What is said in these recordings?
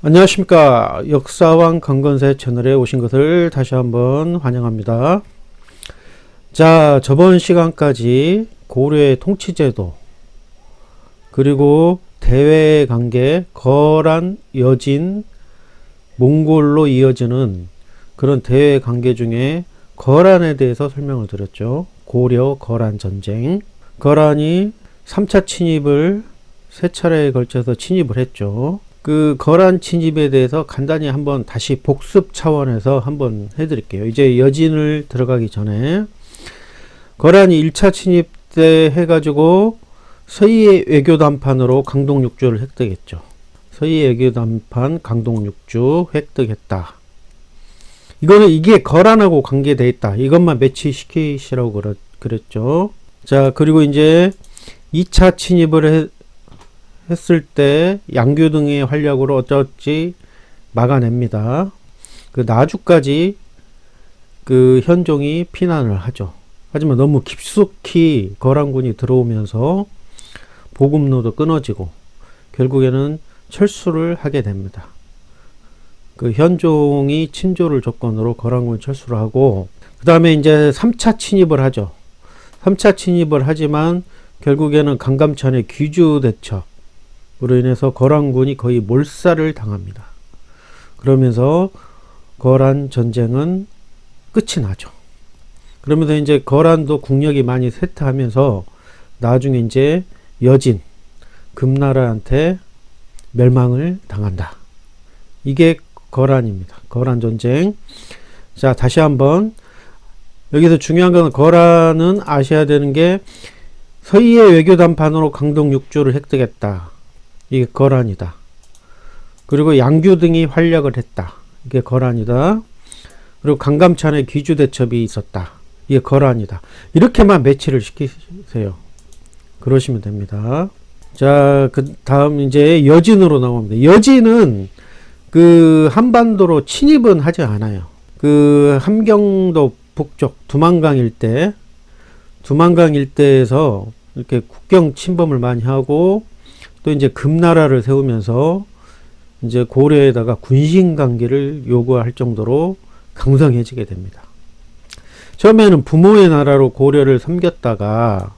안녕하십니까. 역사왕 강건세 채널에 오신 것을 다시 한번 환영합니다. 자, 저번 시간까지 고려의 통치제도, 그리고 대외관계, 거란, 여진, 몽골로 이어지는 그런 대외관계 중에 거란에 대해서 설명을 드렸죠. 고려 거란 전쟁. 거란이 3차 침입을 3차례에 걸쳐서 침입을 했죠. 그 거란 침입에 대해서 간단히 한번 다시 복습 차원에서 한번 해드릴게요. 이제 여진을 들어가기 전에 거란이 1차 침입 때 해가지고 서희의 외교단판으로 강동육주를 획득했죠. 서희의 외교단판 강동육주 획득했다. 이게 거란하고 관계되어 있다. 이것만 매치시키시라고 그랬죠. 자, 그리고 이제 2차 침입을 했을 때 양규 등의 활약으로 어쩌지 막아냅니다. 그 나주까지 그 현종이 피난을 하죠. 하지만 너무 깊숙이 거란군이 들어오면서 보급로도 끊어지고 결국에는 철수를 하게 됩니다. 그 현종이 친조를 조건으로 거란군이 철수를 하고, 그 다음에 이제 3차 침입을 하죠. 3차 침입을 하지만 결국에는 강감찬의 귀주 대첩으로 인해서 거란군이 거의 몰살을 당합니다. 그러면서 거란 전쟁은 끝이 나죠. 그러면서 이제 거란도 국력이 많이 쇠퇴하면서 나중에 이제 여진, 금나라한테 멸망을 당한다. 이게 거란입니다. 거란 전쟁. 자, 다시 한번 여기서 중요한 건 거란은 아셔야 되는 게 서희의 외교단판으로 강동육주를 획득했다. 이게 거란이다. 그리고 양규 등이 활약을 했다. 이게 거란이다. 그리고 강감찬의 귀주대첩이 있었다. 이게 거란이다. 이렇게만 매치를 시키세요. 그러시면 됩니다. 자, 그 다음 이제 여진으로 나옵니다. 여진은 그 한반도로 침입은 하지 않아요. 그 함경도 북쪽 두만강 일대에서 이렇게 국경 침범을 많이 하고, 또 이제 금나라를 세우면서 이제 고려에다가 군신 관계를 요구할 정도로 강성해지게 됩니다. 처음에는 부모의 나라로 고려를 섬겼다가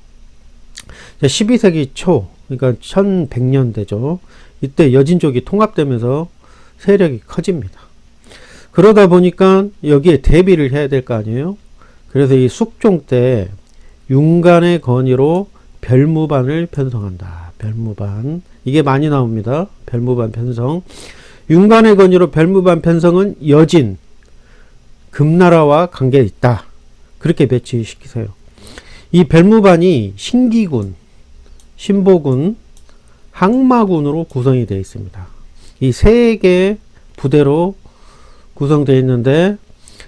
12세기 초, 그러니까 1100년대죠. 이때 여진족이 통합되면서 세력이 커집니다. 그러다 보니까 여기에 대비를 해야 될 거 아니에요. 그래서 이 숙종 때 윤간의 건의로 별무반을 편성한다. 별무반. 이게 많이 나옵니다. 별무반 편성. 윤간의 건의로 별무반 편성은 여진, 금나라와 관계 있다. 그렇게 배치시키세요. 이 별무반이 신기군, 신보군, 항마군으로 구성이 되어 있습니다. 이 세 개의 부대로 구성되어 있는데,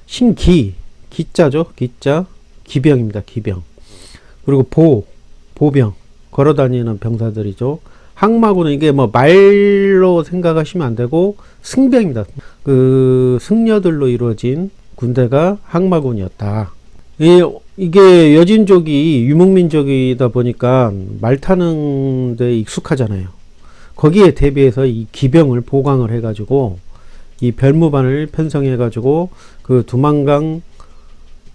신기, 기자죠. 기자, 기병입니다. 기병. 그리고 보병, 걸어다니는 병사들이죠. 항마군은 이게 뭐 말로 생각하시면 안 되고 승병입니다. 그 승려들로 이루어진 군대가 항마군이었다. 이게 여진족이 유목민족이다 보니까 말 타는 데 익숙하잖아요. 거기에 대비해서 이 기병을 보강을 해가지고 이 별무반을 편성해가지고 그 두만강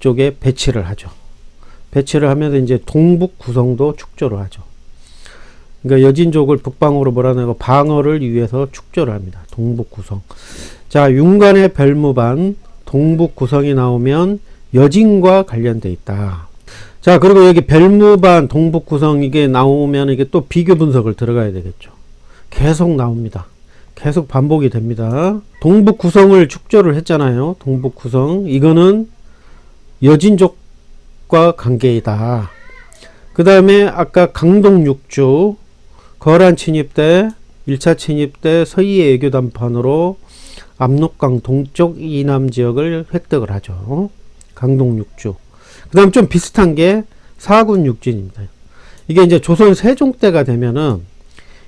쪽에 배치를 하죠. 배치를 하면서 이제 동북 구성도 축조를 하죠. 그러니까 여진족을 북방으로 몰아내고 방어를 위해서 축조를 합니다. 동북 구성. 자, 윤간의 별무반 동북 구성이 나오면 여진과 관련돼 있다. 자, 그리고 여기 별무반 동북 구성 이게 나오면 이게 또 비교 분석을 들어가야 되겠죠. 계속 나옵니다. 계속 반복이 됩니다. 동북 구성을 축조를 했잖아요. 동북 구성. 이거는 여진족과 관계이다. 그 다음에 아까 강동육주, 거란 침입 때, 1차 침입 때 서희의 외교단판으로 압록강 동쪽 이남 지역을 획득을 하죠. 강동육주. 그 다음 좀 비슷한 게 사군육진입니다. 이게 이제 조선 세종 때가 되면은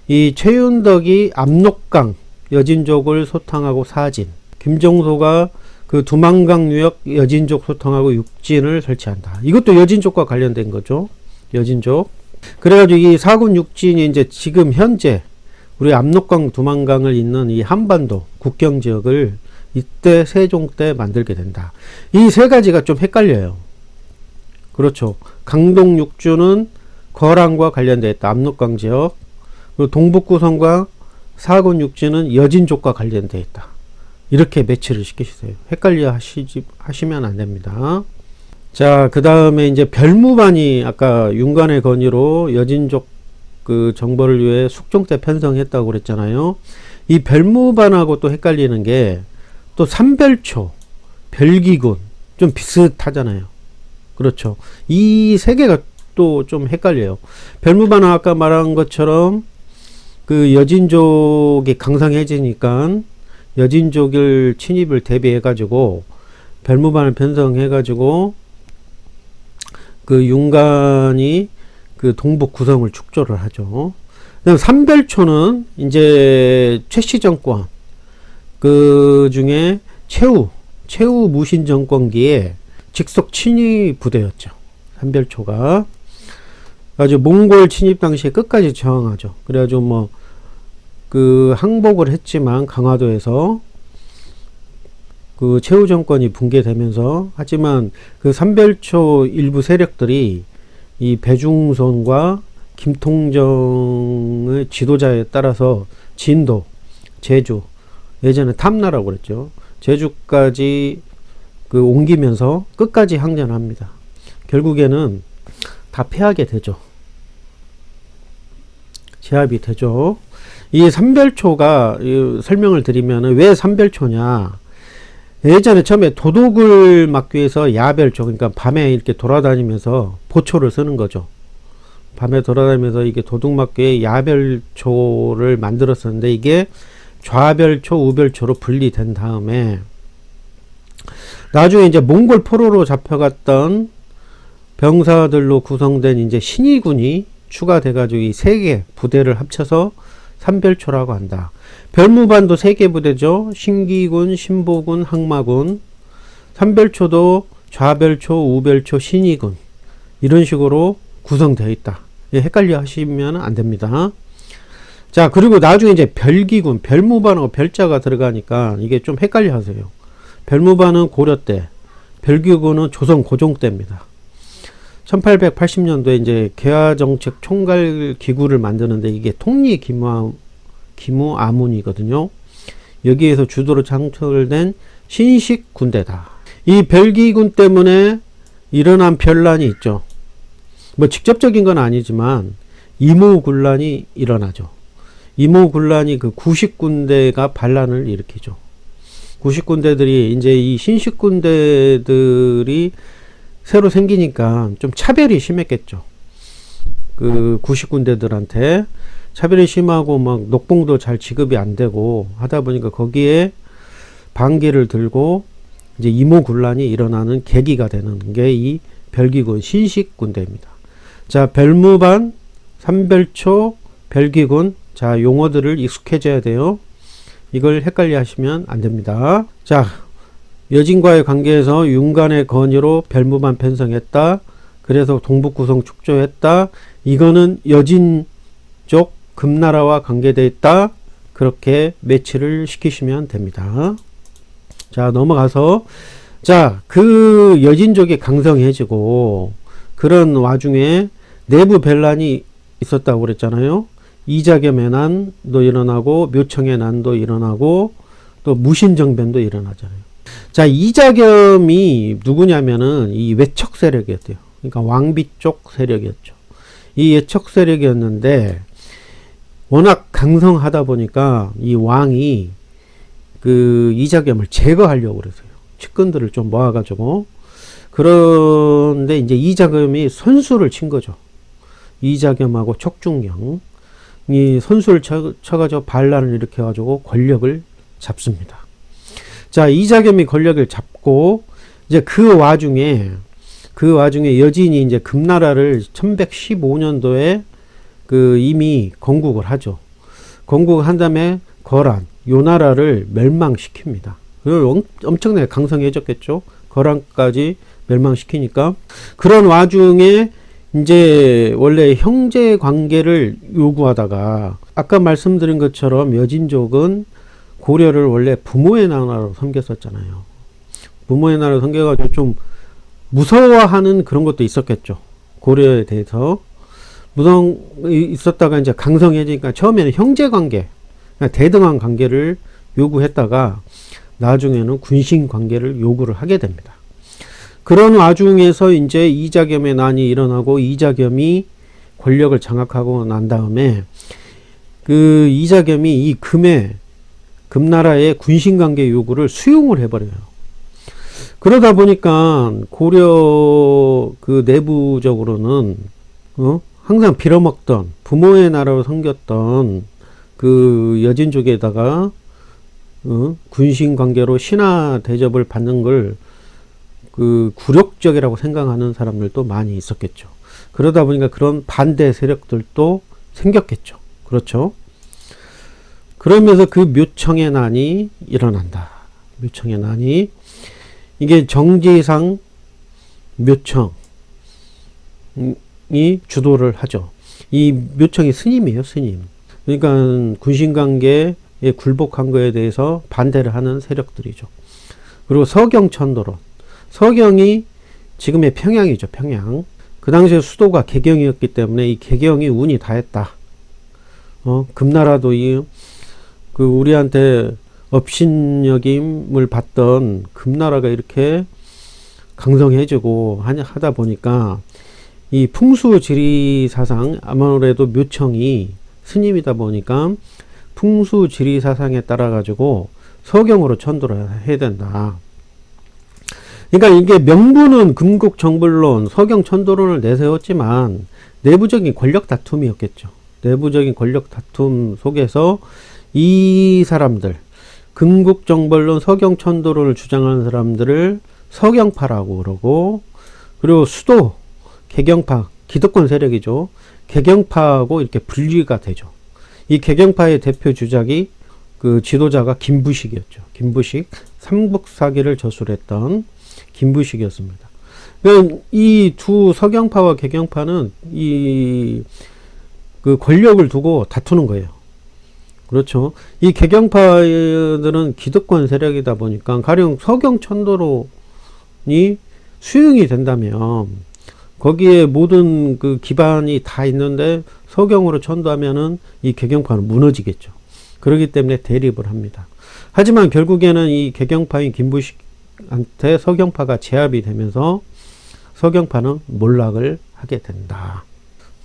이 최윤덕이 압록강 여진족을 소탕하고 사진, 김종소가 그 두만강 유역 여진족 소탕하고 육진을 설치한다. 이것도 여진족과 관련된 거죠. 여진족. 그래가지고 이 사군 육진이 이제 지금 현재 우리 압록강, 두만강을 잇는 이 한반도 국경 지역을 이때 세종 때 만들게 된다. 이 세 가지가 좀 헷갈려요. 그렇죠. 강동 육주는 거란과 관련되어 있다. 압록강 지역. 그리고 동북구성과 사군 육지는 여진족과 관련되어 있다. 이렇게 매치를 시키세요. 헷갈려 하시면 안 됩니다. 자, 그 다음에 이제 별무반이 아까 윤관의 건의로 여진족 그 정벌을 위해 숙종 때 편성했다고 그랬잖아요. 이 별무반하고 또 헷갈리는 게 또 삼별초, 별기군 좀 비슷하잖아요. 그렇죠. 이 세 개가 또 좀 헷갈려요. 별무반은 아까 말한 것처럼 그 여진족이 강성해지니까 여진족을 침입을 대비해 가지고 별무반을 편성해 가지고 그 윤관이 그 동북 구성을 축조를 하죠. 그다음 삼별초는 이제 최씨 정권 그 중에 최후 무신 정권기에 직속 친위 부대였죠. 삼별초가 아주 몽골 침입 당시에 끝까지 저항하죠. 그래가지고 뭐 그 항복을 했지만 강화도에서 그 최후 정권이 붕괴되면서 하지만 그 삼별초 일부 세력들이 이 배중손과 김통정의 지도자에 따라서 진도, 제주, 예전에 탐나라고 그랬죠. 제주까지 그 옮기면서 끝까지 항전합니다. 결국에는 다 패하게 되죠. 제압이 되죠. 이 삼별초가 설명을 드리면 왜 삼별초냐. 예전에 처음에 도둑을 막기 위해서 야별초, 그러니까 밤에 이렇게 돌아다니면서 보초를 쓰는 거죠. 밤에 돌아다니면서 이게 도둑 막기 위해 야별초를 만들었었는데 이게 좌별초, 우별초로 분리된 다음에 나중에 이제 몽골 포로로 잡혀갔던 병사들로 구성된 이제 신의군이 추가돼가지고 이 세 개 부대를 합쳐서 삼별초라고 한다. 별무반도 세 개 부대죠. 신기군, 신보군, 항마군. 삼별초도 좌별초, 우별초, 신의군. 이런 식으로 구성되어 있다. 예, 헷갈려 하시면 안 됩니다. 자, 그리고 나중에 이제 별기군, 별무반하고 별자가 들어가니까 이게 좀 헷갈려 하세요. 별무반은 고려 때, 별기군은 조선 고종 때입니다. 1880년도에 이제 개화정책 총괄 기구를 만드는데 이게 통리 기무 아문이거든요. 여기에서 주도로 창설된 신식 군대다. 이 별기군 때문에 일어난 변란이 있죠. 뭐 직접적인 건 아니지만 이모군란이 일어나죠. 이모군란이 그 구식군대가 반란을 일으키죠. 구식군대들이 이제 이 신식군대들이 새로 생기니까 좀 차별이 심했겠죠. 그 구식군대들한테 차별이 심하고 막 녹봉도 잘 지급이 안 되고 하다 보니까 거기에 반기를 들고 이제 이모군란이 일어나는 계기가 되는 게 이 별기군 신식군대입니다. 자, 별무반, 삼별초, 별기군. 자, 용어들을 익숙해져야 돼요. 이걸 헷갈려 하시면 안 됩니다. 자, 여진과의 관계에서 윤관의 건의로 별무반 편성했다. 그래서 동북구성 축조했다. 이거는 여진 쪽 금나라와 관계되어 있다. 그렇게 매치를 시키시면 됩니다. 자, 넘어가서 자, 그 여진족이 강성해지고 그런 와중에 내부 변란이 있었다고 그랬잖아요. 이자겸의 난도 일어나고 묘청의 난도 일어나고 또 무신정변도 일어나잖아요. 자, 이자겸이 누구냐면은 이 외척 세력이었대요. 그러니까 왕비 쪽 세력이었죠. 이 외척 세력이었는데 워낙 강성하다 보니까 이 왕이 그 이자겸을 제거하려고 그랬어요. 측근들을 좀 모아가지고. 그런데 이제 이자겸이 선수를 친 거죠. 이자겸하고 척중령 이 선수를 쳐가지고 반란을 일으켜가지고 권력을 잡습니다. 자, 이자겸이 권력을 잡고 이제 그 와중에 여진이 이제 금나라를 1115년도에 그 이미 건국을 하죠. 건국을 한 다음에 거란, 요 나라를 멸망시킵니다. 엄청나게 강성해졌겠죠. 거란까지 멸망시키니까. 그런 와중에 이제 원래 형제 관계를 요구하다가 아까 말씀드린 것처럼 여진족은 고려를 원래 부모의 나라로 섬겼었잖아요. 부모의 나라로 섬겨가지고 좀 무서워하는 그런 것도 있었겠죠. 고려에 대해서 무서운 있었다가 이제 강성해지니까 처음에는 형제 관계, 대등한 관계를 요구했다가 나중에는 군신 관계를 요구를 하게 됩니다. 그런 와중에서 이제 이자겸의 난이 일어나고 이자겸이 권력을 장악하고 난 다음에 그 이자겸이 이 금나라의 군신 관계 요구를 수용을 해버려요. 그러다 보니까 고려 그 내부적으로는 항상 빌어먹던 부모의 나라로 섬겼던 그 여진족에다가 군신 관계로 신하 대접을 받는 걸 그 굴욕적이라고 생각하는 사람들도 많이 있었겠죠. 그러다 보니까 그런 반대 세력들도 생겼겠죠. 그렇죠. 그러면서 그 묘청의 난이 일어난다. 묘청의 난이 이게 정지상 묘청이 주도를 하죠. 이 묘청이 스님이에요. 스님. 그러니까 군신관계에 굴복한 거에 대해서 반대를 하는 세력들이죠. 그리고 서경천도론. 서경이 지금의 평양이죠. 평양. 그 당시에 수도가 개경이었기 때문에 이 개경이 운이 다했다. 금나라도 그 우리한테 업신여김을 받던 금나라가 이렇게 강성해지고 하다 보니까 이 풍수지리사상, 아무래도 묘청이 스님이다 보니까 풍수지리사상에 따라 가지고 서경으로 천도를 해야 된다. 그러니까 이게 명분은 금국정불론, 서경천도론을 내세웠지만 내부적인 권력 다툼이었겠죠. 내부적인 권력 다툼 속에서 이 사람들, 금국정벌론, 서경천도론을 주장하는 사람들을 서경파라고 그러고, 그리고 수도, 개경파, 기득권 세력이죠. 개경파하고 이렇게 분리가 되죠. 이 개경파의 대표 주작이 그 지도자가 김부식이었죠. 김부식, 삼국사기를 저술했던 김부식이었습니다. 이 두 서경파와 개경파는 그 권력을 두고 다투는 거예요. 그렇죠. 이 개경파들은 기득권 세력이다 보니까 가령 서경천도론이 수용이 된다면 거기에 모든 그 기반이 다 있는데 서경으로 천도하면은 이 개경파는 무너지겠죠. 그렇기 때문에 대립을 합니다. 하지만 결국에는 이 개경파인 김부식한테 서경파가 제압이 되면서 서경파는 몰락을 하게 된다.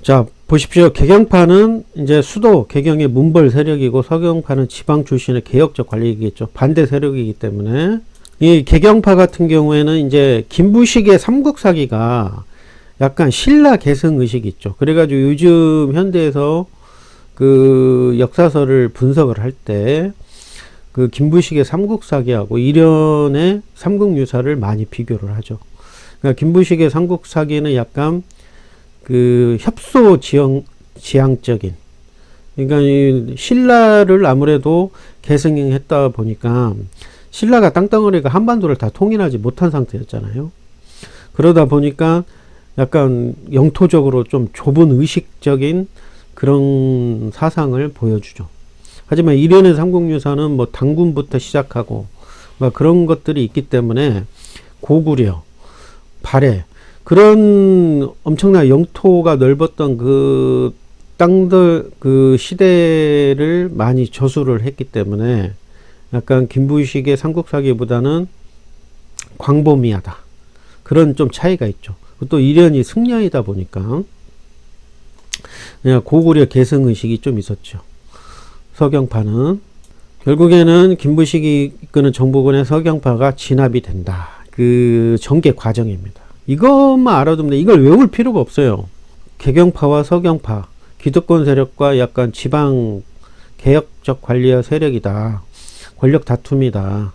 자, 보십시오. 개경파는 이제 수도 개경의 문벌 세력이고 서경파는 지방 출신의 개혁적 관리이겠죠. 반대 세력이기 때문에 이 개경파 같은 경우에는 이제 김부식의 삼국사기가 약간 신라 계승 의식이 있죠. 그래가지고 요즘 현대에서 그 역사서를 분석을 할 때 그 김부식의 삼국사기하고 일련의 삼국유사를 많이 비교를 하죠. 그러니까 김부식의 삼국사기는 약간 그 협소 지향적인, 그러니까 이 신라를 아무래도 계승했다 보니까 신라가 땅덩어리가 한반도를 다 통일하지 못한 상태였잖아요. 그러다 보니까 약간 영토적으로 좀 좁은 의식적인 그런 사상을 보여주죠. 하지만 일련의 삼국유사는 뭐 당군부터 시작하고 막 그런 것들이 있기 때문에 고구려, 발해, 그런 엄청난 영토가 넓었던 그 땅들, 그 시대를 많이 저술을 했기 때문에 약간 김부식의 삼국사기보다는 광범위하다. 그런 좀 차이가 있죠. 또 일련이 승려이다 보니까 고구려 계승의식이 좀 있었죠. 서경파는 결국에는 김부식이 이끄는 정부군의 서경파가 진압이 된다. 그 전개 과정입니다. 이것만 알아두면 이걸 외울 필요가 없어요. 개경파와 서경파, 기득권 세력과 약간 지방 개혁적 관리의 세력이다. 권력 다툼이다.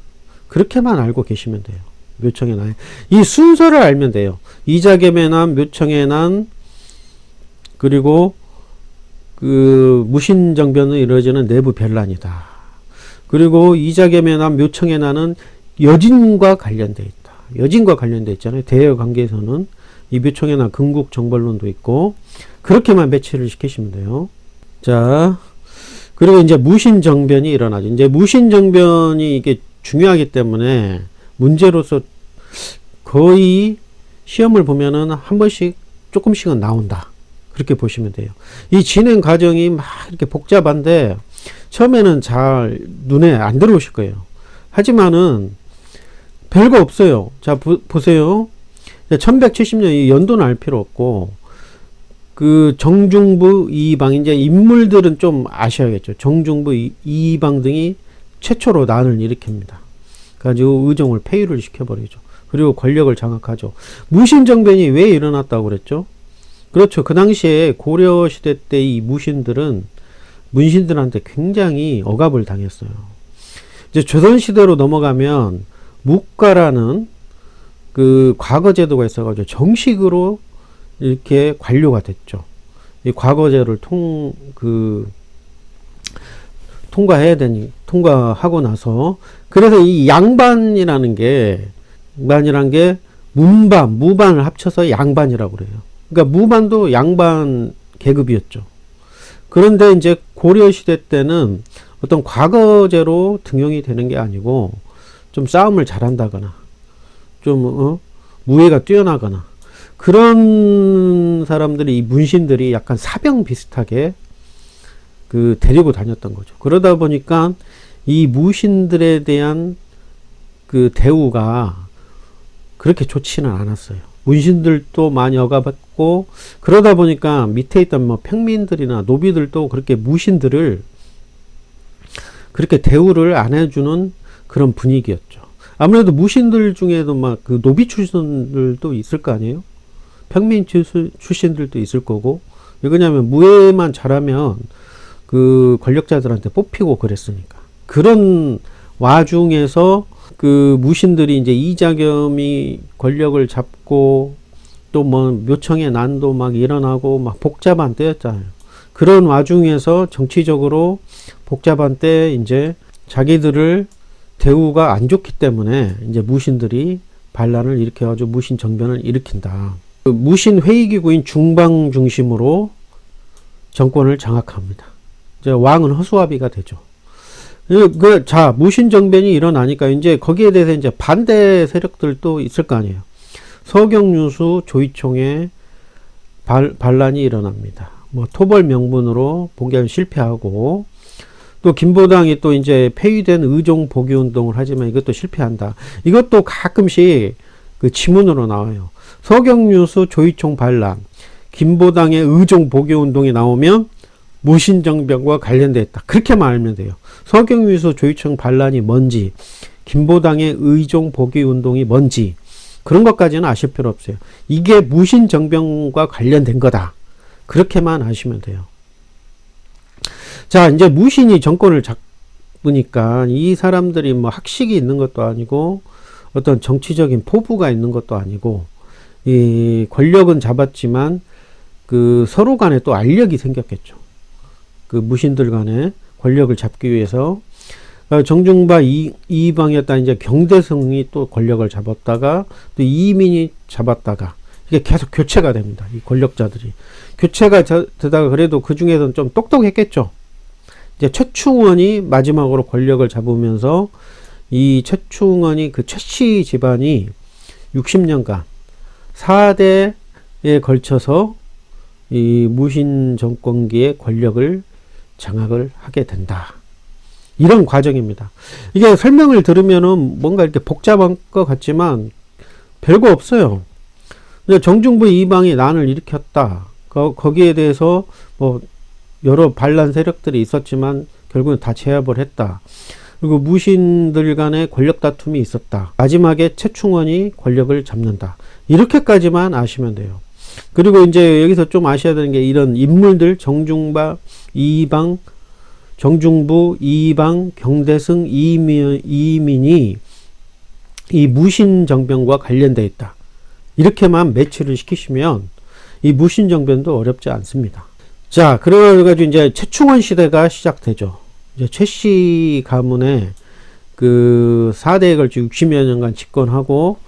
그렇게만 알고 계시면 돼요. 묘청의 난. 이 순서를 알면 돼요. 이자겸의 난, 묘청의 난, 그리고 그 무신정변으로 이루어지는 내부 변란이다. 그리고 이자겸의 난, 묘청의 난은 여진과 관련되어 있다. 여진과 관련되어 있잖아요. 대여 관계에서는. 묘청에나 근국 정벌론도 있고, 그렇게만 배치를 시키시면 돼요. 자, 그리고 이제 무신정변이 일어나죠. 이제 무신정변이 이게 중요하기 때문에 문제로서 거의 시험을 보면은 한 번씩 조금씩은 나온다. 그렇게 보시면 돼요. 이 진행 과정이 막 이렇게 복잡한데 처음에는 잘 눈에 안 들어오실 거예요. 하지만은 별거 없어요. 자, 보세요. 1170년 이 연도는 알 필요 없고, 그 정중부, 이방, 이제 인물들은 좀 아셔야겠죠. 정중부, 이방 등이 최초로 난을 일으킵니다. 가지고 의종을 폐위를 시켜버리죠. 그리고 권력을 장악하죠. 무신정변이 왜 일어났다고 그랬죠? 그렇죠. 그 당시에 고려시대 때 이 무신들은 문신들한테 굉장히 억압을 당했어요. 이제 조선시대로 넘어가면 묵가라는 그 과거 제도가 있어가지고 정식으로 이렇게 관료가 됐죠. 이 과거제를 통과하고 나서, 그래서 이 양반이라는 게 문반, 무반을 합쳐서 양반이라고 그래요. 그러니까 무반도 양반 계급이었죠. 그런데 이제 고려시대 때는 어떤 과거제로 등용이 되는 게 아니고, 좀 싸움을 잘한다거나, 좀, 무예가 뛰어나거나, 그런 사람들이, 이 문신들이 약간 사병 비슷하게 데리고 다녔던 거죠. 그러다 보니까 이 무신들에 대한 그 대우가 그렇게 좋지는 않았어요. 문신들도 많이 억압받고, 그러다 보니까 밑에 있던 뭐 평민들이나 노비들도 그렇게 무신들을 그렇게 대우를 안 해주는 그런 분위기였죠. 아무래도 무신들 중에도 막 그 노비 출신들도 있을 거 아니에요? 평민 출신들도 있을 거고, 왜냐하면 무예만 잘하면 그 권력자들한테 뽑히고 그랬으니까. 그런 와중에서 그 무신들이 이제 이자겸이 권력을 잡고, 또 뭐 묘청의 난도 막 일어나고 막 복잡한 때였잖아요. 그런 와중에서 정치적으로 복잡한 때 이제 자기들을 대우가 안 좋기 때문에 이제 무신들이 반란을 일으켜가지고 무신 정변을 일으킨다. 그 무신 회의기구인 중방 중심으로 정권을 장악합니다. 이제 왕은 허수아비가 되죠. 자, 무신 정변이 일어나니까 이제 거기에 대해서 이제 반대 세력들도 있을 거 아니에요. 서경유수 조이총의 반란이 일어납니다. 뭐 토벌 명분으로 봉기하면 실패하고, 또 김보당이 또 이제 폐위된 의종 복위 운동을 하지만 이것도 실패한다. 이것도 가끔씩 그 지문으로 나와요. 서경유수 조이총 반란, 김보당의 의종 복위 운동이 나오면 무신정변과 관련되어 있다. 그렇게만 알면 돼요. 서경유수 조이총 반란이 뭔지, 김보당의 의종 복위 운동이 뭔지, 그런 것까지는 아실 필요 없어요. 이게 무신정변과 관련된 거다. 그렇게만 아시면 돼요. 자, 이제 무신이 정권을 잡으니까 이 사람들이 뭐 학식이 있는 것도 아니고, 어떤 정치적인 포부가 있는 것도 아니고, 이 권력은 잡았지만 그 서로 간에 또 알력이 생겼겠죠. 그 무신들 간에 권력을 잡기 위해서 정중바 이방이었다 이제 경대성이 또 권력을 잡았다가 또 이민이 잡았다가 이게 계속 교체가 됩니다. 이 권력자들이 교체가 되다가 그래도 그 중에서는 좀 똑똑했겠죠. 이제 최충원이 마지막으로 권력을 잡으면서 이 최충원이 그 최씨 집안이 60년간 4대에 걸쳐서 이 무신 정권기의 권력을 장악을 하게 된다. 이런 과정입니다. 이게 설명을 들으면은 뭔가 이렇게 복잡한 것 같지만 별거 없어요. 정중부 이방이 난을 일으켰다. 거기에 대해서 뭐 여러 반란 세력들이 있었지만 결국은 다 제압을 했다. 그리고 무신들 간의 권력 다툼이 있었다. 마지막에 최충원이 권력을 잡는다. 이렇게까지만 아시면 돼요. 그리고 이제 여기서 좀 아셔야 되는 게 이런 인물들 정중부, 이방, 경대승, 이민이 이 무신정변과 관련되어 있다. 이렇게만 매치를 시키시면 이 무신정변도 어렵지 않습니다. 자, 그래가지고 이제 최충원 시대가 시작되죠. 이제 최씨 가문의 그 4대에 걸쳐 60여 년간 집권하고,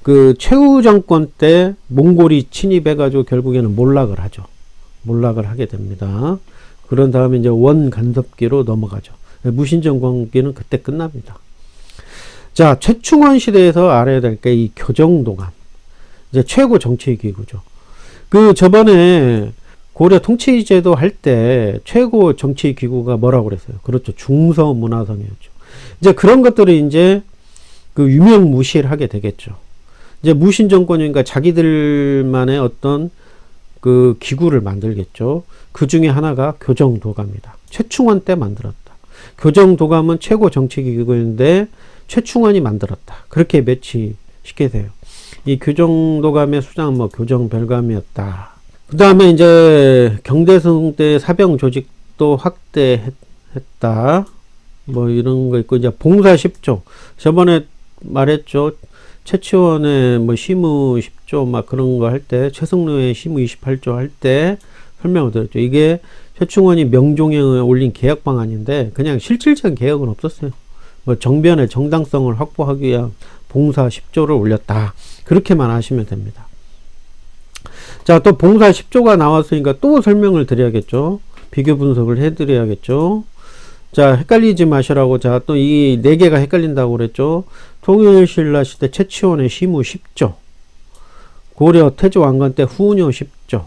그 최후 정권 때 몽골이 침입해가지고 결국에는 몰락을 하죠. 몰락을 하게 됩니다. 그런 다음에 이제 원간섭기로 넘어가죠. 무신정권기는 그때 끝납니다. 자, 최충원 시대에서 알아야 될 게 이 교정도감. 이제 최고 정치기구죠. 그 저번에 고려 통치제도 할 때 최고 정치기구가 뭐라고 그랬어요? 그렇죠. 중서문화성이었죠. 이제 그런 것들을 이제 그 유명무실을 하게 되겠죠. 이제 무신정권이니까 자기들만의 어떤 그 기구를 만들겠죠. 그 중에 하나가 교정도감이다. 최충원 때 만들었다. 교정도감은 최고 정치기구인데 최충원이 만들었다. 그렇게 매치시게 돼요. 이 교정도감의 수장은 뭐 교정별감이었다. 그 다음에 이제 경대승 때 사병 조직도 확대했다. 뭐 이런 거 있고, 이제 봉사 10조. 저번에 말했죠. 최치원의 뭐 시무 10조 막 그런 거 할 때, 최승로의 시무 28조 할 때 설명을 드렸죠. 이게 최충원이 명종에 올린 개혁 방안인데 그냥 실질적인 개혁은 없었어요. 뭐 정변의 정당성을 확보하기 위한 봉사 10조를 올렸다. 그렇게만 하시면 됩니다. 자, 또 봉사 10조가 나왔으니까 또 설명을 드려야겠죠. 비교 분석을 해드려야겠죠. 자, 헷갈리지 마시라고. 자, 또 이 네 개가 헷갈린다고 그랬죠. 통일신라 시대 최치원의 시무 10조, 고려 태조왕건 때 후은요 10조,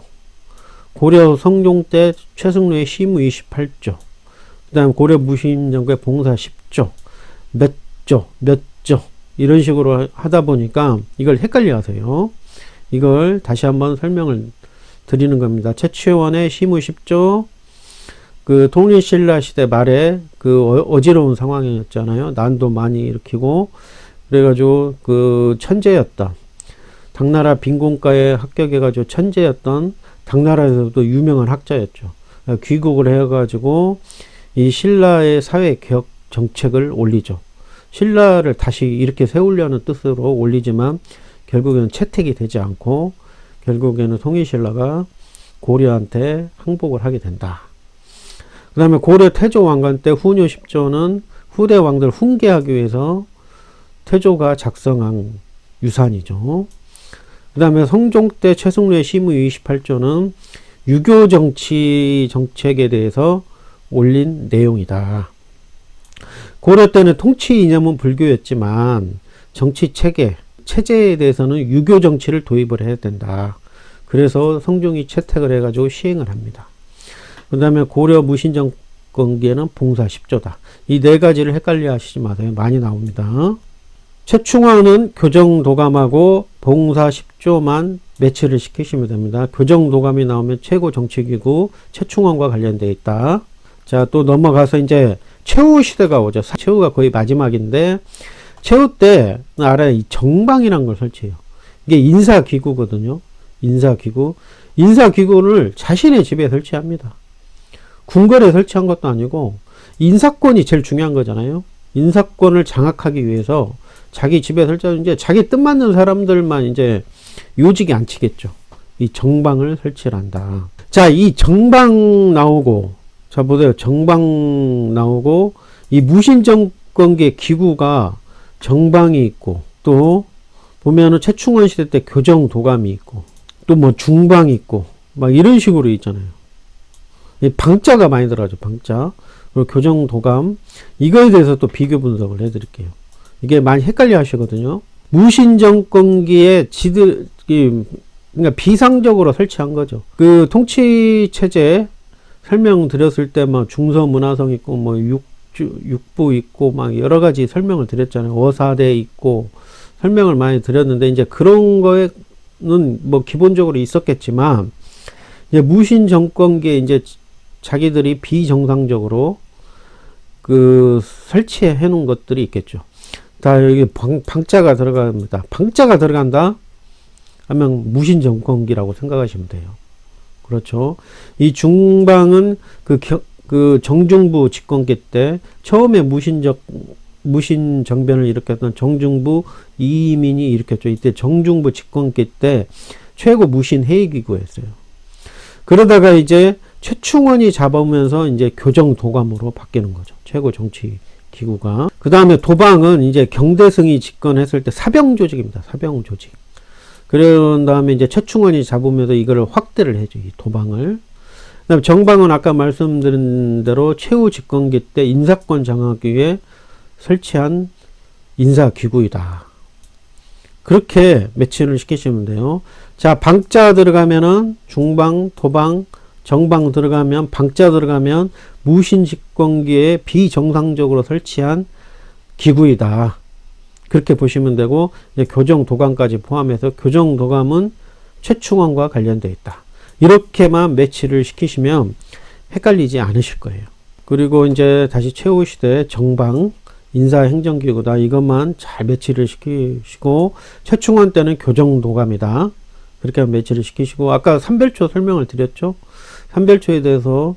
고려 성종 때 최승로의 시무 28조, 그 다음 고려 무신정권의 봉사 10조, 몇 조, 이런 식으로 하다 보니까 이걸 헷갈려 하세요. 이걸 다시 한번 설명을 드리는 겁니다. 최치원의 시무 10조, 그 통일신라 시대 말에 그 어지러운 상황이었잖아요. 난도 많이 일으키고, 그래가지고 그 천재였다. 당나라 빈곤과에 합격해가지고 천재였던, 당나라에서도 유명한 학자였죠. 귀국을 해가지고 이 신라의 사회 개혁 정책을 올리죠. 신라를 다시 이렇게 세우려는 뜻으로 올리지만 결국에는 채택이 되지 않고 결국에는 통일신라가 고려한테 항복을 하게 된다. 그 다음에 고려 태조 왕건 때 후은요 10조는 후대 왕들 훈계하기 위해서 태조가 작성한 유산이죠. 그 다음에 성종 때 최승로의 시무 28조는 유교 정치 정책에 대해서 올린 내용이다. 고려 때는 통치 이념은 불교였지만 정치 체제에 대해서는 유교 정치를 도입을 해야 된다. 그래서 성종이 채택을 해가지고 시행을 합니다. 그 다음에 고려 무신정권기에는 봉사 10조다. 이 네 가지를 헷갈려 하시지 마세요. 많이 나옵니다. 최충원은 교정도감하고 봉사 10조만 매치를 시키시면 됩니다. 교정도감이 나오면 최고 정치기구 최충원과 관련되어 있다. 자, 또 넘어가서 이제 최후 시대가 오죠. 최후가 거의 마지막인데, 최후 때 알아요. 이 정방이라는 걸 설치해요. 이게 인사기구거든요. 인사기구를 자신의 집에 설치합니다. 궁궐에 설치한 것도 아니고 인사권이 제일 중요한 거잖아요. 인사권을 장악하기 위해서 자기 집에 설치하는, 이제 자기 뜻 맞는 사람들만 이제 요직에 앉히겠죠. 이 정방을 설치를 한다. 자, 이 정방 나오고, 자 보세요. 정방 나오고, 이 무신정권계 기구가 정방이 있고, 또 보면은 최충원 시대 때 교정도감이 있고, 또 뭐 중방이 있고, 막 이런 식으로 있잖아요. 이 방자가 많이 들어가죠. 방자. 그리고 교정도감. 이거에 대해서 또 비교 분석을 해드릴게요. 이게 많이 헷갈려 하시거든요. 무신정권기에 그러니까 비상적으로 설치한 거죠. 그 통치체제 설명드렸을 때 막 중서문화성 있고, 뭐 육부 있고, 막 여러 가지 설명을 드렸잖아요. 어사대 있고, 설명을 많이 드렸는데, 이제 그런 거에는 뭐 기본적으로 있었겠지만, 이제 무신정권기에 이제 자기들이 비정상적으로 그 설치해 놓은 것들이 있겠죠. 다 여기 방자가 들어갑니다. 방자가 들어간다 하면 무신정권기라고 생각하시면 돼요. 그렇죠. 이 중방은 그 정중부 집권기 때 처음에 무신정변을 일으켰던 정중부 이민이 일으켰죠. 이때 정중부 집권기 때 최고 무신회의기구였어요. 그러다가 이제 최충원이 잡으면서 이제 교정도감으로 바뀌는 거죠. 최고 정치 기구가. 그 다음에 도방은 이제 경대승이 집권했을 때 사병 조직입니다. 사병 조직. 그런 다음에 이제 최충원이 잡으면서 이거를 확대를 해줘, 이 도방을. 그 다음에 정방은 아까 말씀드린 대로 최후 집권기 때 인사권 장악기 위해 설치한 인사기구이다. 그렇게 매치를 시키시면 돼요. 자, 방자 들어가면은 중방, 도방, 정방 들어가면, 방자 들어가면 무신 집권기에 비정상적으로 설치한 기구이다. 그렇게 보시면 되고, 이제 교정 도감까지 포함해서 교정 도감은 최충원과 관련되어 있다. 이렇게만 매치를 시키시면 헷갈리지 않으실 거예요. 그리고 이제 다시 최후 시대 정방 인사행정기구다. 이것만 잘 매치를 시키시고, 최충원 때는 교정도감이다. 그렇게 매치를 시키시고, 아까 삼별초 설명을 드렸죠. 삼별초에 대해서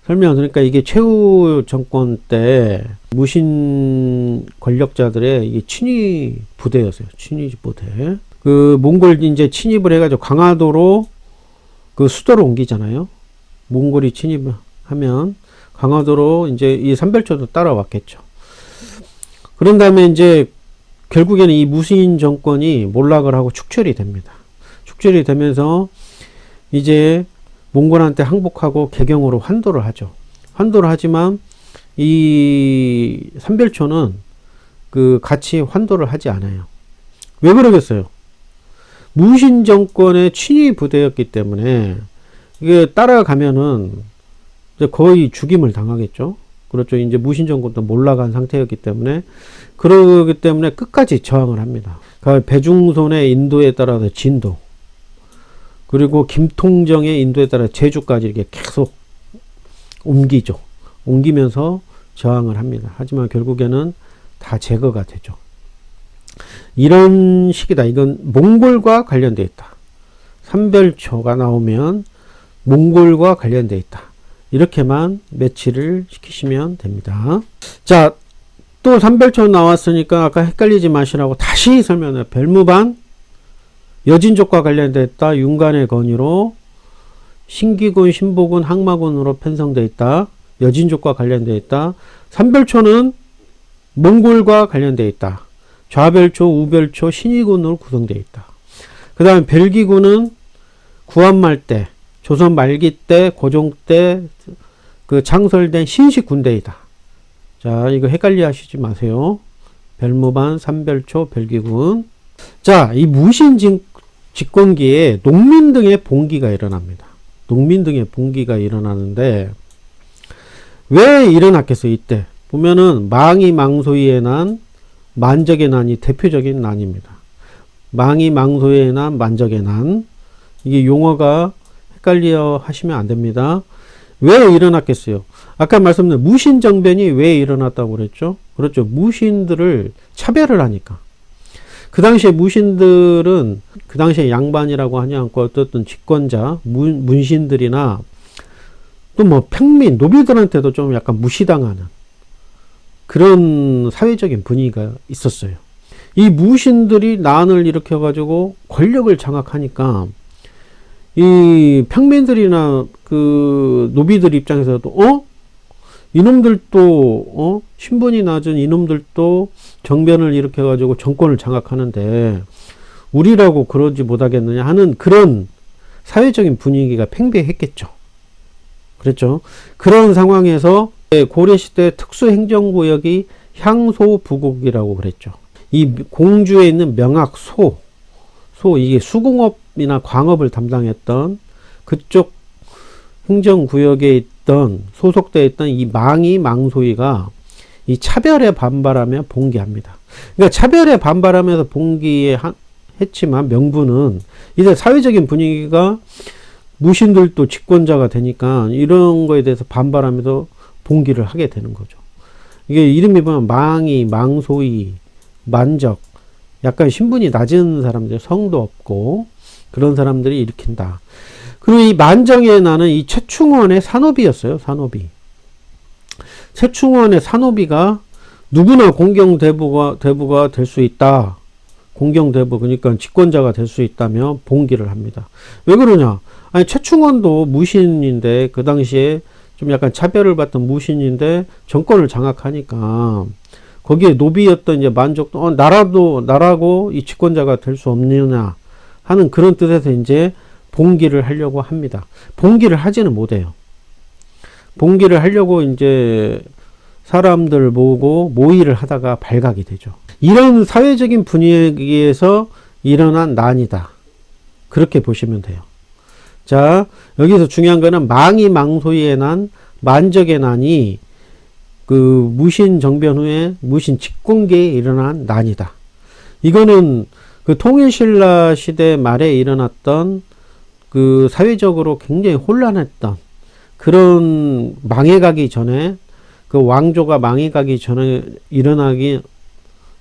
설명, 그러니까 이게 최후 정권 때 무신 권력자들의 이게 친위 부대였어요. 친위 부대. 그 몽골 이제 침입을 해가지고 강화도로 그 수도로 옮기잖아요. 몽골이 침입하면 강화도로 이제 이 삼별초도 따라왔겠죠. 그런 다음에 이제 결국에는 이 무신 정권이 몰락을 하고 축출이 됩니다. 축출이 되면서 이제 몽골한테 항복하고 개경으로 환도를 하죠. 환도를 하지만 이 삼별초는 그 같이 환도를 하지 않아요. 왜 그러겠어요? 무신 정권의 친위 부대였기 때문에 이게 따라가면은 이제 거의 죽임을 당하겠죠. 그렇죠. 이제 무신 정권도 몰락한 상태였기 때문에, 그러기 때문에 끝까지 저항을 합니다. 그러니까 배중손의 인도에 따라서 진도, 그리고 김통정의 인도에 따라 제주까지 이렇게 계속 옮기죠. 옮기면서 저항을 합니다. 하지만 결국에는 다 제거가 되죠. 이런 식이다. 이건 몽골과 관련되어 있다. 삼별초가 나오면 몽골과 관련되어 있다. 이렇게만 매치를 시키시면 됩니다. 자, 또 삼별초 나왔으니까 아까 헷갈리지 마시라고 다시 설명해요. 별무반 여진족과 관련되어 있다. 윤관의 건의로 신기군, 신보군, 항마군으로 편성되어 있다. 여진족과 관련되어 있다. 삼별초는 몽골과 관련되어 있다. 좌별초, 우별초, 신위군으로 구성되어 있다. 그 다음에 별기군은 구한말 때, 조선 말기 때, 고종 때 그 창설된 신식 군대이다. 자, 이거 헷갈려 하시지 마세요. 별무반, 삼별초, 별기군. 자, 이 무신 집권기에 농민 등의 봉기가 일어납니다. 농민 등의 봉기가 일어나는데 왜 일어났겠어요? 이때 보면은 망이 망소이의 난, 만적의 난이 대표적인 난입니다. 망이 망소이의 난, 만적의 난. 이게 용어가 헷갈려 하시면 안 됩니다. 왜 일어났겠어요? 아까 말씀드린 무신정변이 왜 일어났다고 그랬죠? 그렇죠. 무신들을 차별을 하니까. 그 당시에 무신들은 그 당시에 양반이라고 하지 않고 어떤 집권자, 문신들이나 또 뭐 평민, 노비들한테도 좀 약간 무시당하는 그런 사회적인 분위기가 있었어요. 이 무신들이 난을 일으켜가지고 권력을 장악하니까 이 평민들이나 그 노비들 입장에서도 이놈들도 신분이 낮은 이놈들도 정변을 일으켜가지고 정권을 장악하는데 우리라고 그러지 못하겠느냐 하는 그런 사회적인 분위기가 팽배했겠죠. 그랬죠. 그런 상황에서 고려시대 특수행정구역이 향소부국이라고 그랬죠. 이 공주에 있는 명학 이게 수공업이나 광업을 담당했던 그쪽 행정구역에 있던 소속되어 있던 이 망이 망소이가 이 차별에 반발하며 봉기합니다. 그러니까 차별에 반발하면서 봉기했지만 명분은 이제 사회적인 분위기가 무신들도 집권자가 되니까 이런 거에 대해서 반발하면서 봉기를 하게 되는 거죠. 이게 이름이 보면 망이, 망소이, 만적, 약간 신분이 낮은 사람들, 성도 없고 그런 사람들이 일으킨다. 그리고 이 만정의 난은 이 최충원의 산업이었어요. 산업이. 최충원의 산업이가 누구나 공경대부가 될 수 있다. 공경대부, 그러니까 집권자가 될 수 있다며 봉기를 합니다. 왜 그러냐? 아니, 최충원도 무신인데 그 당시에 좀 약간 차별을 받던 무신인데 정권을 장악하니까 거기에 노비였던 이제 만족도 나라고 이 집권자가 될 수 없느냐 하는 그런 뜻에서 이제 봉기를 하려고 합니다. 봉기를 하지는 못해요. 봉기를 하려고 이제 사람들 모으고 모의를 하다가 발각이 되죠. 이런 사회적인 분위기에서 일어난 난이다. 그렇게 보시면 돼요. 자, 여기서 중요한 거는 망이망소의 난, 만적의 난이 그 무신 정변 후에 무신 집권기에 일어난 난이다. 이거는 그 통일신라 시대 말에 일어났던 그 사회적으로 굉장히 혼란했던 그런 망해가기 전에 그 왕조가 망해가기 전에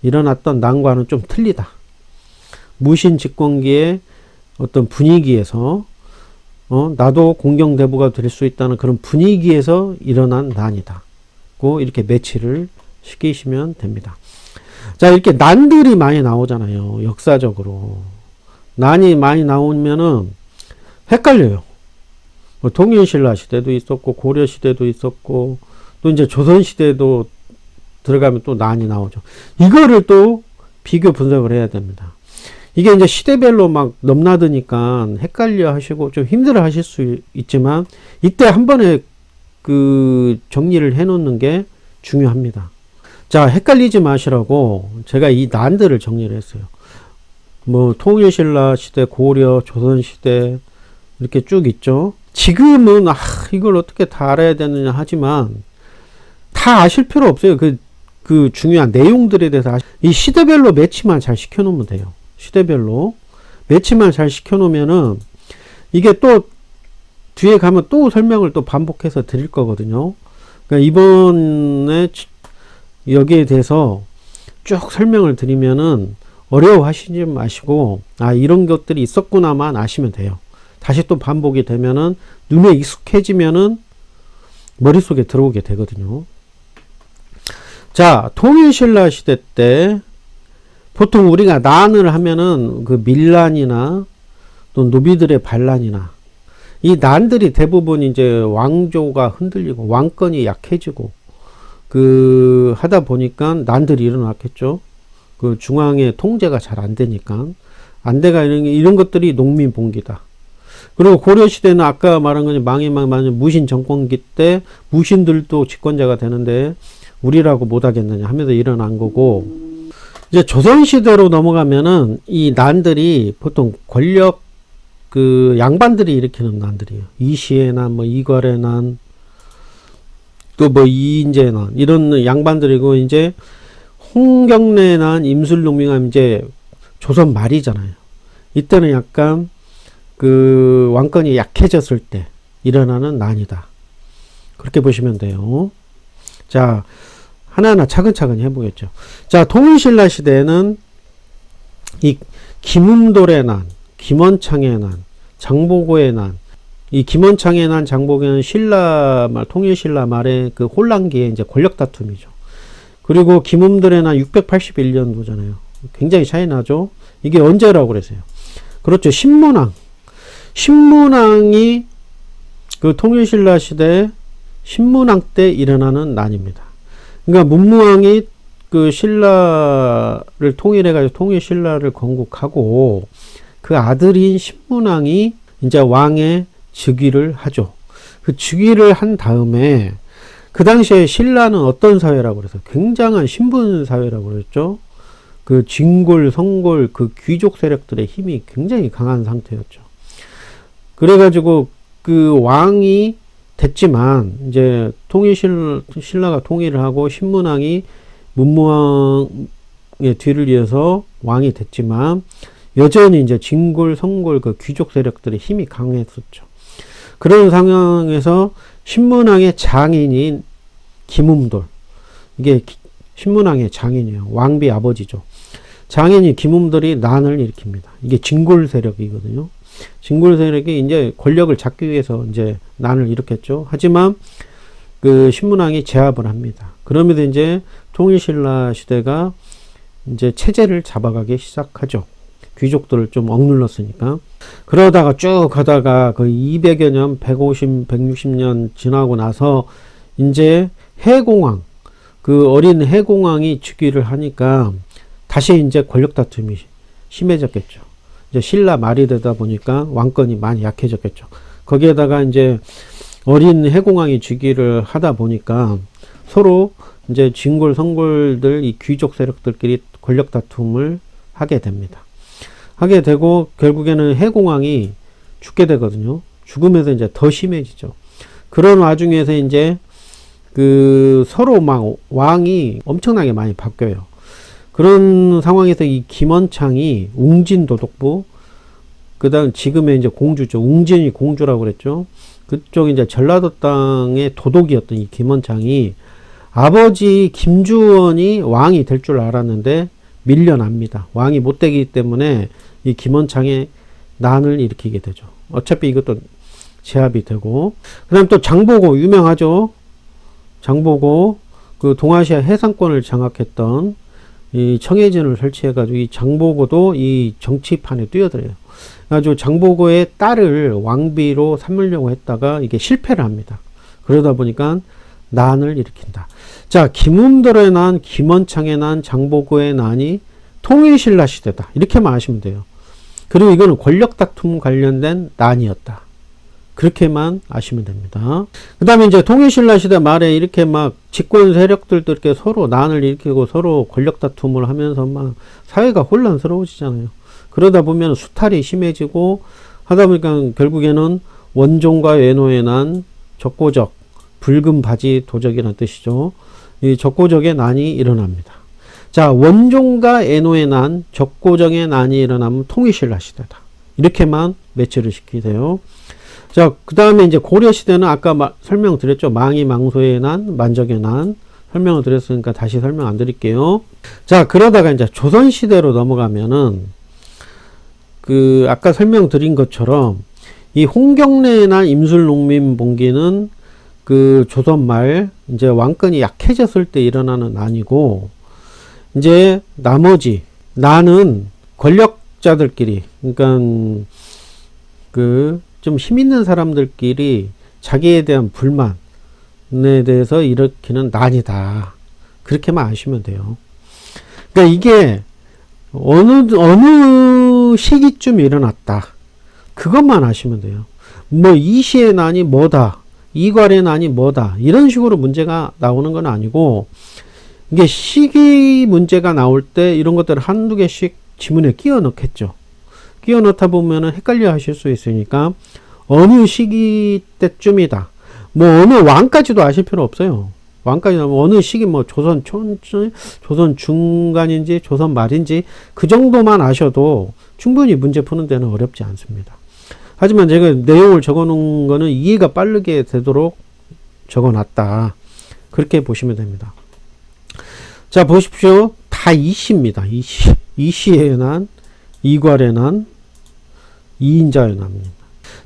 일어났던 난과는 좀 틀리다. 무신 집권기의 어떤 분위기에서 나도 공경대부가 될 수 있다는 그런 분위기에서 일어난 난이다. 고 이렇게 매치를 시키시면 됩니다. 자, 이렇게 난들이 많이 나오잖아요. 역사적으로. 난이 많이 나오면은 헷갈려요. 뭐 통일신라 시대도 있었고 고려 시대도 있었고 또 이제 조선 시대도 들어가면 또 난이 나오죠. 이거를 또 비교 분석을 해야 됩니다. 이게 이제 시대별로 막 넘나드니까 헷갈려 하시고 좀 힘들어 하실 수 있지만 이때 한 번에 그 정리를 해 놓는 게 중요합니다. 자, 헷갈리지 마시라고 제가 이 난들을 정리를 했어요. 뭐 통일신라 시대, 고려, 조선 시대 이렇게 쭉 있죠. 지금은 이걸 어떻게 다 알아야 되느냐 하지만 다 아실 필요 없어요. 그 중요한 내용들에 대해서 이 시대별로 매치만 잘 시켜놓으면 돼요. 시대별로 매치만 잘 시켜놓으면은 이게 또 뒤에 가면 또 설명을 또 반복해서 드릴 거거든요. 그러니까 이번에 여기에 대해서 쭉 설명을 드리면은 어려워하시지 마시고 이런 것들이 있었구나만 아시면 돼요. 다시 또 반복이 되면은 눈에 익숙해지면은 머릿속에 들어오게 되거든요. 자, 통일신라 시대 때 보통 우리가 난을 하면은 그 밀란이나 또 노비들의 반란이나 이 난들이 대부분 이제 왕조가 흔들리고 왕권이 약해지고 그 하다 보니까 난들이 일어났겠죠. 그 중앙의 통제가 잘 안 되니까 안대가 이런 것들이 농민 봉기다. 그리고 고려 시대는 아까 말한 거지 무신 정권기 때 무신들도 집권자가 되는데 우리라고 못하겠느냐 하면서 일어난 거고, 이제 조선 시대로 넘어가면은 이 난들이 보통 권력 그 양반들이 일으키는 난들이에요. 이시의 난, 뭐 이괄의 난, 또 뭐 이인재의 난 이런 양반들이고, 이제 홍경래의 난, 임술농민하면 이제 조선 말이잖아요. 이때는 약간 그 왕권이 약해졌을 때 일어나는 난이다. 그렇게 보시면 돼요. 자, 하나하나 차근차근 해보겠죠. 자, 통일신라 시대에는 이 김음돌의 난, 김원창의 난, 장보고의 난, 이 김원창의 난, 장보고의 난 신라 말, 통일신라 말의 그 혼란기의 이제 권력 다툼이죠. 그리고 김음돌의 난 681년도잖아요. 굉장히 차이 나죠. 이게 언제라고 그랬어요? 그렇죠. 신문왕. 신문왕이 그 통일신라 시대 신문왕 때 일어나는 난입니다. 그러니까 문무왕이 그 신라를 통일해가지고 통일신라를 건국하고 그 아들인 신문왕이 이제 왕의 즉위를 하죠. 그 즉위를 한 다음에 그 당시에 신라는 어떤 사회라고 그래서 굉장한 신분 사회라고 그랬죠. 그 진골, 성골, 그 귀족 세력들의 힘이 굉장히 강한 상태였죠. 그래가지고 그 왕이 됐지만 이제 신라가 통일을 하고 신문왕이 문무왕의 뒤를 이어서 왕이 됐지만 여전히 이제 진골, 성골 그 귀족 세력들의 힘이 강했었죠. 그런 상황에서 신문왕의 장인인 김음돌, 이게 신문왕의 장인이에요. 왕비 아버지죠. 장인이 김음돌이 난을 일으킵니다. 이게 진골 세력이거든요. 진골 세력이 이제 권력을 잡기 위해서 이제 난을 일으켰죠. 하지만 그 신문왕이 제압을 합니다. 그러면서 이제 통일신라 시대가 이제 체제를 잡아가기 시작하죠. 귀족들을 좀 억눌렀으니까. 그러다가 쭉 가다가 거의 200여 년, 150, 160년 지나고 나서 이제 해공왕, 그 어린 해공왕이 즉위를 하니까 다시 이제 권력 다툼이 심해졌겠죠. 이제 신라 말이 되다 보니까 왕권이 많이 약해졌겠죠. 거기에다가 이제 어린 해공왕이 즉위를 하다 보니까 서로 이제 진골 성골들 이 귀족 세력들끼리 권력 다툼을 하게 됩니다. 하게 되고 결국에는 해공왕이 죽게 되거든요. 죽으면서 이제 더 심해지죠. 그런 와중에서 이제 그 서로 막 왕이 엄청나게 많이 바뀌어요. 그런 상황에서 이 김원창이 웅진도독부, 그 다음 지금의 이제 공주죠. 웅진이 공주라고 그랬죠. 그쪽 이제 전라도 땅의 도독이었던 이 김원창이 아버지 김주원이 왕이 될 줄 알았는데 밀려납니다. 왕이 못 되기 때문에 이 김원창의 난을 일으키게 되죠. 어차피 이것도 제압이 되고, 그 다음 또 장보고 유명하죠. 장보고 그 동아시아 해상권을 장악했던 이 청해진을 설치해가지고 이 장보고도 이 정치판에 뛰어들어요. 그래가지고 장보고의 딸을 왕비로 삼으려고 했다가 이게 실패를 합니다. 그러다 보니까 난을 일으킨다. 자, 김움돌의 난, 김원창의 난, 장보고의 난이 통일신라 시대다. 이렇게만 아시면 돼요. 그리고 이거는 권력 다툼 관련된 난이었다. 그렇게만 아시면 됩니다. 그 다음에 이제 통일신라 시대 말에 이렇게 막 집권 세력들도 이렇게 서로 난을 일으키고 서로 권력 다툼을 하면서 막 사회가 혼란스러워지잖아요. 그러다 보면 수탈이 심해지고 하다 보니까 결국에는 원종과 외노의 난, 적고적, 붉은 바지 도적이라는 뜻이죠. 이 적고적의 난이 일어납니다. 자, 원종과 애노의 난, 적고적의 난이 일어나면 통일신라 시대다. 이렇게만 매치를 시키세요. 자, 그 다음에 이제 고려시대는 아까 설명드렸죠. 망이 망소의 난, 만적의 난. 설명을 드렸으니까 다시 설명 안 드릴게요. 자, 그러다가 이제 조선시대로 넘어가면은, 그, 아까 설명드린 것처럼, 이 홍경래의 난, 임술농민봉기는 그 조선 말, 이제 왕권이 약해졌을 때 일어나는 난이고, 이제 나머지, 난은 권력자들끼리, 그러니까, 좀 힘 있는 사람들끼리 자기에 대한 불만에 대해서 일으키는 난이다. 그렇게만 아시면 돼요. 그러니까 이게 어느 시기쯤 일어났다. 그것만 아시면 돼요. 뭐 이 시의 난이 뭐다. 이괄의 난이 뭐다. 이런 식으로 문제가 나오는 건 아니고, 이게 시기 문제가 나올 때 이런 것들을 한두 개씩 지문에 끼워 넣겠죠. 끼워 넣다 보면은 헷갈려 하실 수 있으니까 어느 시기 때쯤이다. 뭐 어느 왕까지도 아실 필요 없어요. 왕까지 나면 어느 시기 뭐 조선 중간인지 조선 말인지 그 정도만 아셔도 충분히 문제 푸는 데는 어렵지 않습니다. 하지만 제가 내용을 적어 놓은 거는 이해가 빠르게 되도록 적어 놨다. 그렇게 보시면 됩니다. 자, 보십시오. 다 이시입니다. 이시. 이시의 난, 이괄의 난, 이인자의 난입니다.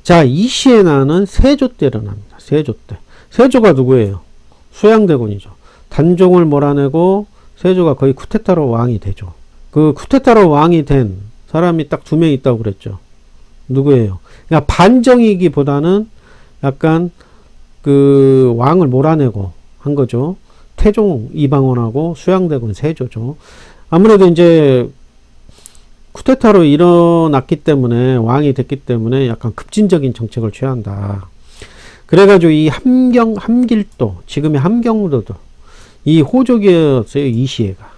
자, 이시의 난은 세조 때 일어납니다. 세조 때. 세조가 누구예요? 수양대군이죠. 단종을 몰아내고 세조가 거의 쿠데타로 왕이 되죠. 그 쿠데타로 왕이 된 사람이 딱 2명 있다고 그랬죠. 누구예요? 그러니까 반정이기보다는 약간 그 왕을 몰아내고 한 거죠. 태종 이방원하고 수양대군 세조죠. 아무래도 이제 쿠데타로 일어났기 때문에 왕이 됐기 때문에 약간 급진적인 정책을 취한다. 그래가지고 이 함길도, 지금의 함경도도 이 호족이었어요. 이시애가.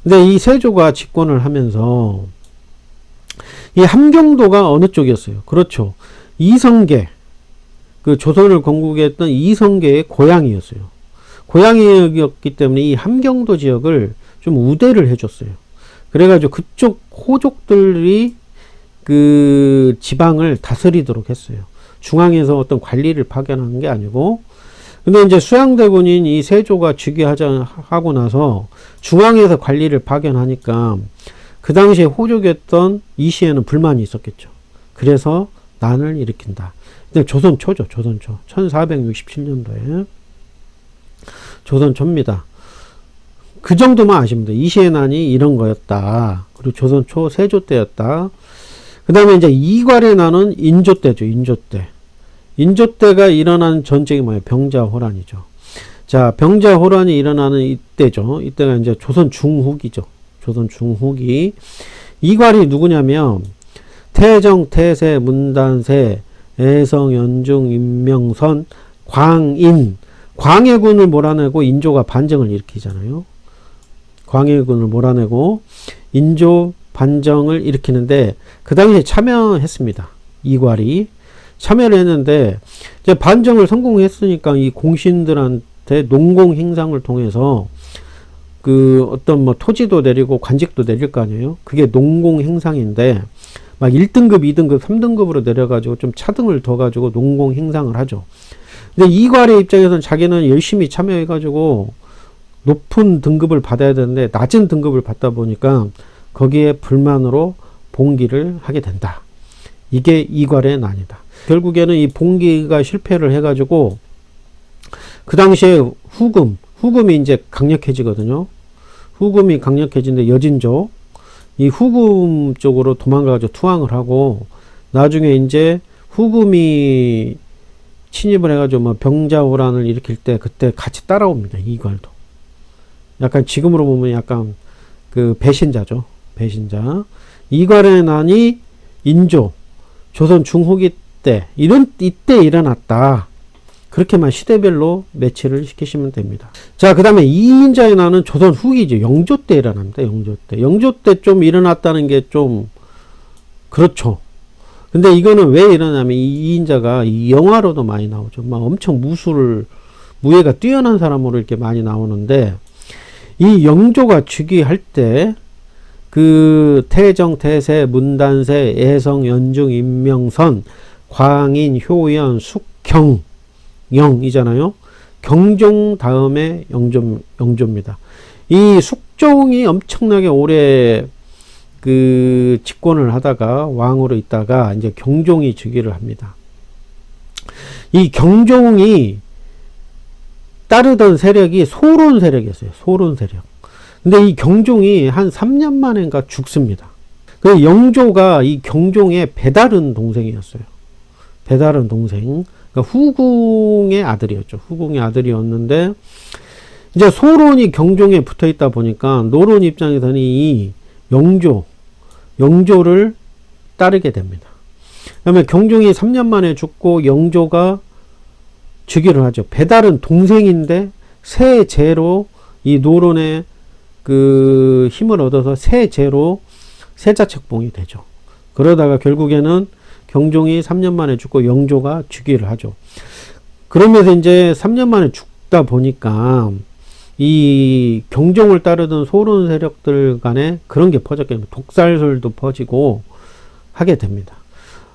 근데 이 세조가 집권을 하면서 이 함경도가 어느 쪽이었어요? 그렇죠. 이성계, 그 조선을 건국했던 이성계의 고향이었어요. 고향이었기 때문에 이 함경도 지역을 좀 우대를 해줬어요. 그래가지고 그쪽 호족들이 그 지방을 다스리도록 했어요. 중앙에서 어떤 관리를 파견한 게 아니고. 근데 이제 수양대군인 이 세조가 즉위하고 나서 중앙에서 관리를 파견하니까 그 당시에 호족이었던 이시에는 불만이 있었겠죠. 그래서 난을 일으킨다. 근데 조선 초죠. 조선 초. 1467년도에. 조선 초입니다. 그 정도만 아시면 돼요. 이시의 난이 이런 거였다. 그리고 조선 초 세조 때였다. 그 다음에 이제 이괄의 난은 인조 때죠. 인조 때. 인조 때가 일어난 전쟁이 뭐예요? 병자호란이죠. 자, 병자호란이 일어나는 이때죠. 이때가 이제 조선 중후기죠. 조선 중후기. 이괄이 누구냐면 태정, 태세, 문단세, 애성, 연중, 임명선, 광인. 광해군을 몰아내고 인조가 반정을 일으키잖아요. 광해군을 몰아내고 인조 반정을 일으키는데 그 당시에 참여했습니다. 이괄이 참여를 했는데 이제 반정을 성공했으니까 이 공신들한테 농공 행상을 통해서 그 어떤 뭐 토지도 내리고 관직도 내릴 거 아니에요. 그게 농공 행상인데 막 1등급, 2등급, 3등급으로 내려가지고 좀 차등을 더 가지고 농공 행상을 하죠. 근데 이괄의 입장에서는 자기는 열심히 참여해가지고 높은 등급을 받아야 되는데 낮은 등급을 받다 보니까 거기에 불만으로 봉기를 하게 된다. 이게 이괄의 난이다. 결국에는 이 봉기가 실패를 해가지고 그 당시에 후금이 이제 강력해지거든요. 후금이 강력해지는데 여진족 이 후금 쪽으로 도망가가지고 투항을 하고 나중에 이제 후금이 침입을 해가지고 뭐 병자호란을 일으킬 때 그때 같이 따라옵니다. 이괄도. 약간 지금으로 보면 약간 그 배신자죠. 배신자. 이괄의 난이 인조, 조선 중후기 때, 이때 일어났다. 그렇게만 시대별로 매치를 시키시면 됩니다. 자, 그 다음에 이인자의 난은 조선 후기죠. 영조 때 일어납니다. 영조 때. 영조 때 좀 일어났다는 게 좀, 그렇죠. 근데 이거는 왜 일어나냐면 이인자가 이 영화로도 많이 나오죠. 막 엄청 무예가 뛰어난 사람으로 이렇게 많이 나오는데, 이 영조가 즉위할 때, 그 태정, 태세, 문단세, 애성, 연중, 임명선, 광인, 효연, 숙경, 영이잖아요. 경종 다음에 영조입니다. 이 숙종이 엄청나게 오래 그 집권을 하다가 왕으로 있다가 이제 경종이 즉위를 합니다. 이 경종이 따르던 세력이 소론 세력이었어요. 소론 세력. 근데 이 경종이 한 3년 만인가 죽습니다. 그 영조가 이 경종의 배다른 동생이었어요. 배다른 동생. 그러니까 후궁의 아들이었죠. 후궁의 아들이었는데 이제 소론이 경종에 붙어 있다 보니까 노론 입장에서는 이 영조를 따르게 됩니다. 그다음에 경종이 3년 만에 죽고 영조가 즉위를 하죠. 배다른 동생인데 새 제로 이 노론의 그 힘을 얻어서 새 제로 세자책봉이 되죠. 그러다가 결국에는 경종이 3년 만에 죽고 영조가 즉위를 하죠. 그러면서 이제 3년 만에 죽다 보니까 이 경종을 따르던 소론 세력들 간에 그런 게 퍼졌기 때문에 독살설도 퍼지고 하게 됩니다.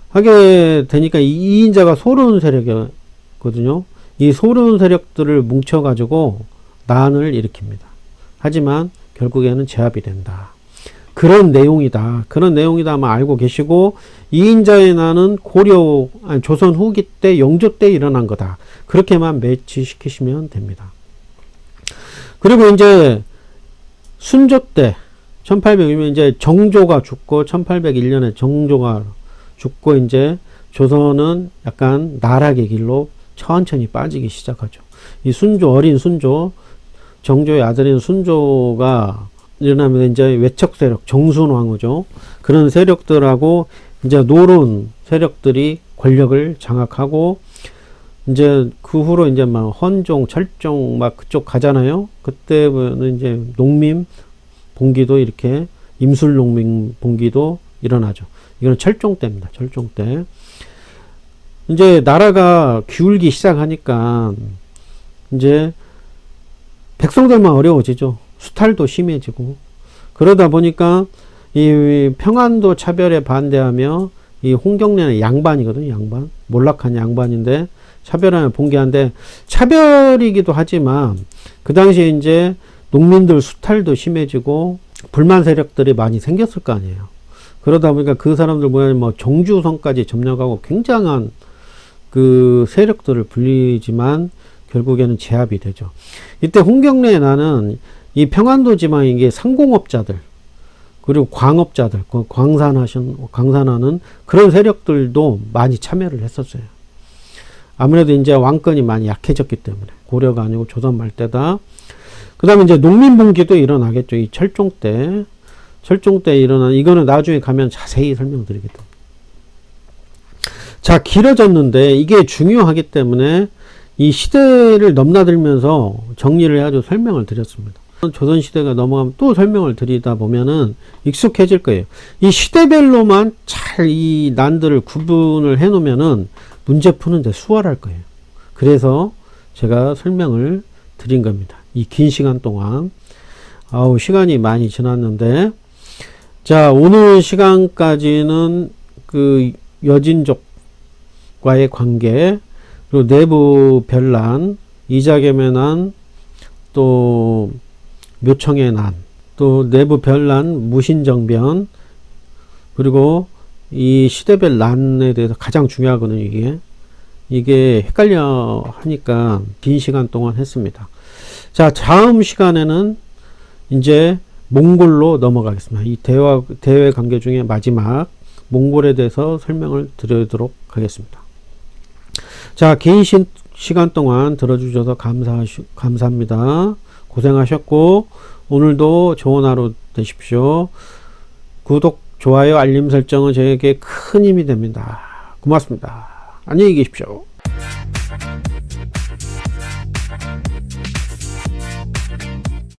하게 되니까 이 이인자가 소론 세력이거든요. 이 소론 세력들을 뭉쳐가지고 난을 일으킵니다. 하지만 결국에는 제압이 된다. 그런 내용이다. 그런 내용이다 아마 알고 계시고 이인자의 난은 조선 후기 때 영조 때 일어난 거다. 그렇게만 매치시키시면 됩니다. 그리고 이제 순조 때 1800이면 이제 정조가 죽고 1801년에 정조가 죽고 이제 조선은 약간 나락의 길로 천천히 빠지기 시작하죠. 이 어린 순조, 정조의 아들인 순조가 일어나면 이제 외척 세력, 정순왕후죠. 그런 세력들하고 이제 노론 세력들이 권력을 장악하고 이제 그 후로 이제 막 헌종, 철종 막 그쪽 가잖아요. 그때는 이제 농민 봉기도 이렇게 임술 농민 봉기도 일어나죠. 이건 철종 때입니다. 철종 때. 이제 나라가 기울기 시작하니까 이제 백성들만 어려워지죠. 수탈도 심해지고 그러다 보니까 이 평안도 차별에 반대하며 이 홍경래는 양반이거든요. 양반. 몰락한 양반인데 차별하며 봉기한데 차별이기도 하지만 그 당시에 이제 농민들 수탈도 심해지고 불만 세력들이 많이 생겼을 거 아니에요. 그러다 보니까 그 사람들 뭐냐면 뭐 정주성까지 점령하고 굉장한 그 세력들을 불리지만 결국에는 제압이 되죠. 이때 홍경래의 난은 이 평안도 지방에 이게 상공업자들, 그리고 광업자들, 광산하는 그런 세력들도 많이 참여를 했었어요. 아무래도 이제 왕권이 많이 약해졌기 때문에, 고려가 아니고 조선 말때다. 그 다음에 이제 농민분기도 일어나겠죠. 이 철종 때 일어난, 이거는 나중에 가면 자세히 설명드리겠습니다. 자, 길어졌는데 이게 중요하기 때문에 이 시대를 넘나들면서 정리를 해가지고 설명을 드렸습니다. 조선시대가 넘어가면 또 설명을 드리다 보면은 익숙해질 거예요. 이 시대별로만 잘 이 난들을 구분을 해 놓으면은 문제 푸는데 수월할 거예요. 그래서 제가 설명을 드린 겁니다. 이 긴 시간 동안. 시간이 많이 지났는데, 자, 오늘 시간까지는 그 여진족과의 관계, 그리고 내부 변란, 이자겸의 난, 또 묘청의 난, 또 내부 변란, 무신정변, 그리고 이 시대별 난에 대해서 가장 중요하거든요. 이게 헷갈려 하니까 긴 시간 동안 했습니다. 자, 다음 시간에는 이제 몽골로 넘어가겠습니다. 이 대외 관계 중에 마지막 몽골에 대해서 설명을 드리도록 하겠습니다. 자, 긴 시간 동안 들어주셔서 감사합니다. 고생하셨고, 오늘도 좋은 하루 되십시오. 구독, 좋아요, 알림 설정은 저에게 큰 힘이 됩니다. 고맙습니다. 안녕히 계십시오.